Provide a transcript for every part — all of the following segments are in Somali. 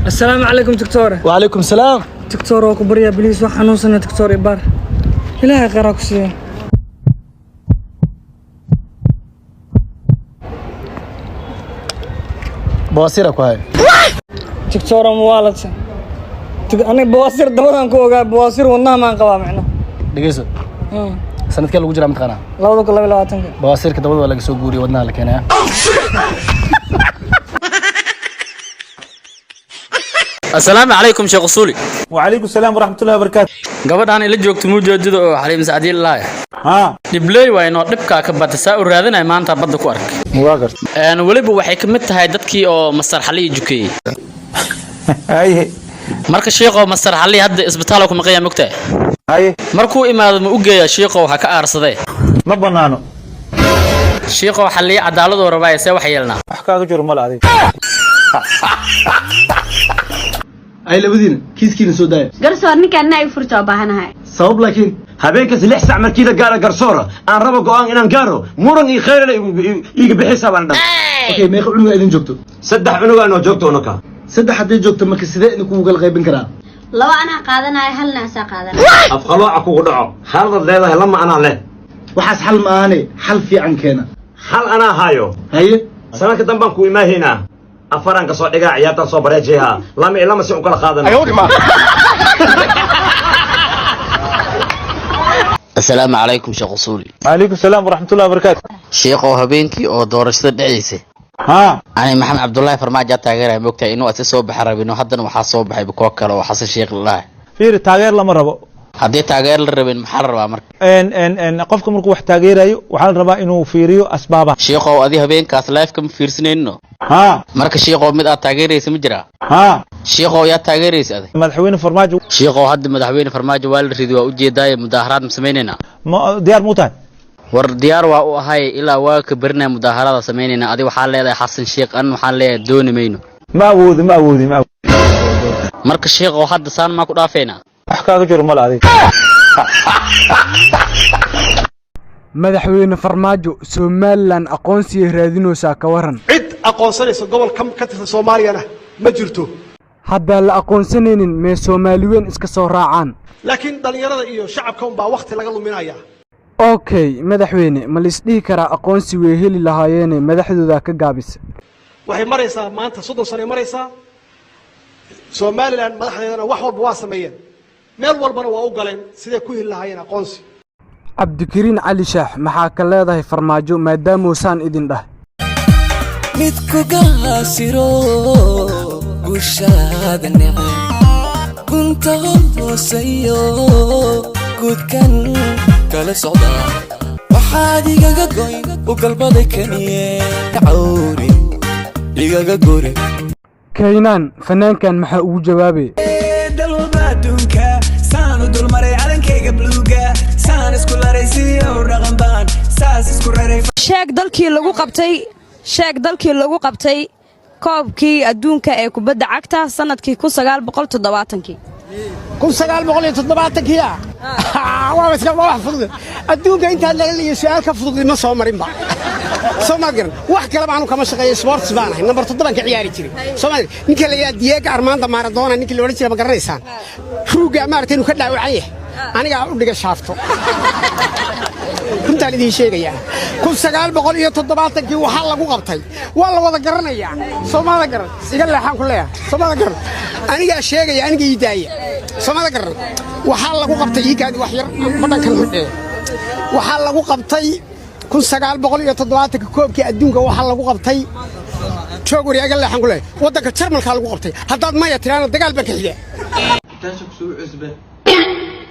السلام عليكم دكتورة. وعليكم السلام. دكتورة وكبريا بليس وحنوصنا دكتور إبار إلهي غيرك سيئ. بواسيرك وهاي دكتورة موالدة أنا بواسير دمدان كوغا بواسير ونها ما انقبا معنا دقيسو سنة كان لو جرى متقنا لا دوك الله بلا تنك بواسيرك دمد ولا سو غوري ودنها لك هنا السلام عليكم شيخ أصولي. وعليكم السلام ورحمة الله وبركاته. قبل أنا اللي جوكت موجود حريم سعدي الله. ها. دبلي وين أطلبك كبت ساور هذا ما أنت بدك ورك. مواقر. أنا ولي بوحيك متى هيدتكي أو مصر حلي جوكي. أيه. مركز شيخ أو مصر حلي هذا إسبتالكم قيام مكتة. أيه. مركو إما موجي شيخ أو حكا أرصده. ما بنانو. شيخ أو حلي عدالة ورباية سوى حيلنا. حكاك جرمال عادي. أي لبدين كيس سوداء قرصور نك أنا يفرط أباهنا هاي صوب لكن هبينك سلح سعمل كذا قال قرصورة أنا ربع قوان إن قارو مورن خير يجي بحساب عندنا أوكي ما يخلون إذن جوكتو سدح عنو أنا جوكتو نكا سدح حد جوكتو ما كسيدة نكون قال غيبين كرا لو أنا قادنا هل ناسا قادنا أفخلوا عكو قدعو حال الليلة لما أنا له وحس حل ما أنا حل في عنكنا حال أنا هايو هي سنة كده بنكو ما هنا أفرانك صوت إجا عياتا صوب رجيها لما سيء كل خادم السلام عليكم شيخ أصولي. وعليكم السلام ورحمة الله وبركاته. شيخ أو هبينكي أو دورشة دعيسة. ها. أنا محمد عبد الله فرماجة تاجر مكتة إنه أتسوب بحرب إنه حدا وحاسوب بحب كوكر وحصل شيخ الله. في تاجر لما ربو. هدي تاجر الربين محرر أمر. إن قفكم مركو تاجر أيو وحال ربا إنه في ريو أسبابه. شيخ أو أدي هبين كاسلايفكم في سنين إنه. ها. مركز شيخ أو مد تاجر اسم جرا. ها. شيخ أو يا تاجر اسم. مدحوين فرماجو. شيخ أو حد مدحوين فرماجو والريدوا وجي داي مظاهرات مسميننا. ديار موتان. ور ديار وهاي إلا وكبرنا مظاهرات سميننا أدي وحال هذا حسن شيخ أنه حال دون مينو. ما أودي. مركز شيخ أو حد صار ما كنا فينا. حكاك جرمال عادي. madaxweyne farmaajo Somaliland aqoonsi raadinaysa ka waran cid aqoonsanaysa gobol kam ka tirsan Soomaaliyana ma jirto hadda la aqoonsanaynin mee Soomaaliyeed iska soo raacaan laakiin dhalinyarada iyo shacabka baa waqti laga luminaya okay madaxweyne ma la isdhihi karaa aqoonsi way heli lahaayeen madaxdooda ka gaabis waxay maraysaa maanta 30 sano maraysaa Somaliland madaxdeedana wax walba waa sameeyeen meel walbana waa u galeen sidee ku heli lahaayeen aqoonsi cabdikariin cali shaax maxaa ka leedahay farmaajo maadaama uu saan idin dhah mid ku gaasiro gushada nicay kunta hoosayo gudkan kala socda waxaad igaga goyn u galbaday kaniye cawri igaga gore kaynaan fanaankan maxaa ugu jawaabay dalbadunka saanu dulmaray calankayga bluuga saan isku laraysiyo dhaqanbaan saas isku raray sheeg dalkii lagu qabtay koobkii adduunka ee kubadda cagta sanadkii 1970 1970 waa iska wax fudud adduunka inta laga leeyahay su'aal ka fudud ma soo marin ba Soomaaligan wax kale baan kama shaqeeyay sports baan ahay number 7 ka ciyaari jiray Soomaali ninka la yaad Diego Armando Maradona ninka la oran jiray ma garanaysan ruuga maartay inuu ka dhaawacay aniga u dhiga shaafto kunta lidii sheegaya 1970 waxa lagu qabtay waa la wada garanaya Soomaaliga garan iga leexan ku leeyahay Soomaaliga garan aniga sheegaya aniga idaaya Soomaaliga garan waxa lagu qabtay iikaadi wax yar badankan xudee waxa lagu qabtay 1970 koobkii adduunka waxa lagu qabtay jooguri iga leexan ku leeyahay wadanka Jarmalka lagu qabtay haddaad ma yatiraan dagaal baan ka xigay taasoo soo cusbay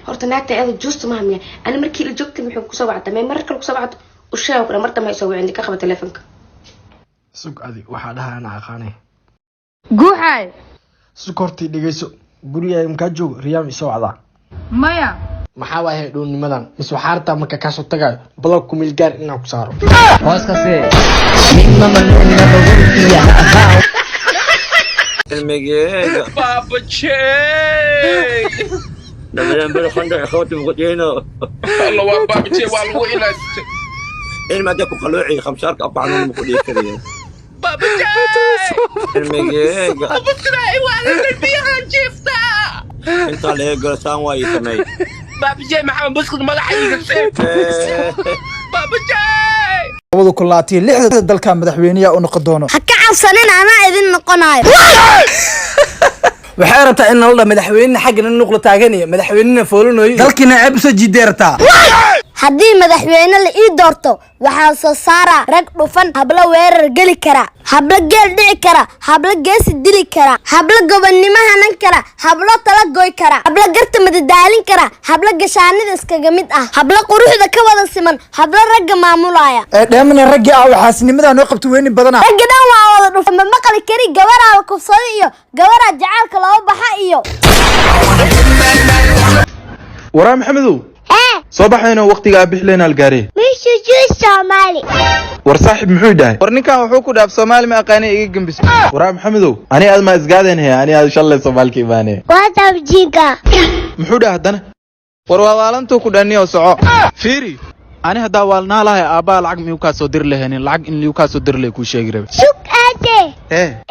horta naagta aad juusto maamiya ana markii la joogtay muxuu ku soo wacday marka ku soo wacdo u sheego kale marta ma soo wicin ka qaba telefoonka sug adi waxa dhahaa ana aqaanay guuxay sukorti dhigayso guriga imka joog riyaam isoo wacda maya maxaa waahay dhoonimadan is waxaarta marka ka soo tagay block ku mil gaar inaan ku saaro hooska see mimma manuna bawriya ahaa المجيء بابا شيء لما نبي خندق أخوتي مقدينه الله وبابا شيء والله إلى إن ما دكوا خلوعي 5 أربع عنهم مقدين كذي بابا شيء المجيجا بكره وعلى فيها جفتا انت عليه قرصان واي سمي بابا جاي محمد بسكت ما راح يقصف بابا جاي labada kulaati lixda dalka madaxweynaha uu noqon doono ha ka cabsanin ana idin noqonayo waxay rabtaa in la madaxweynaha xaggan in nuqlo taaganaya madaxweynaha foolanayo dalkina ceeb soo jideerta haddii madaxweyne la ii doorto waxaan soo saaraa rag dhufan hablo weerar geli kara hablo geel dhici kara hablo geesi dili kara hablo gobonnimo hanan kara hablo tala goy kara hablo garta madadaalin kara hablo gashaanida iskaga mid ah hablo quruxda ka wada siman hablo ragga maamulaya dheemna ragga ah waxaasnimada noo qabto weyn badan ragga dhan waa wada dhufan ma maqali kari gabaraa la kufsado iyo gabaraa jacaalka loo baxa iyo waraa maxamedow soo baxayna waqtiga bixleena algaari meesha juu Soomaali war saaxib muxuu dhahay war ninkan wuxuu ku dhaaf Soomaali ma aqaan iga gambis waraa maxamedow ani aad ma isgaadeen ani aad shalay Soomaalka imaanay waa tabjiga muxuu dhahay hadana war walaalantu ku dhaniyo soco fiiri ani hada walna lahay aaba lacag miyuu ka soo dir lahayn lacag in liu ka soo dir lay ku sheegi rabay suk aade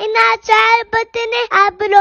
inaad saal batane abr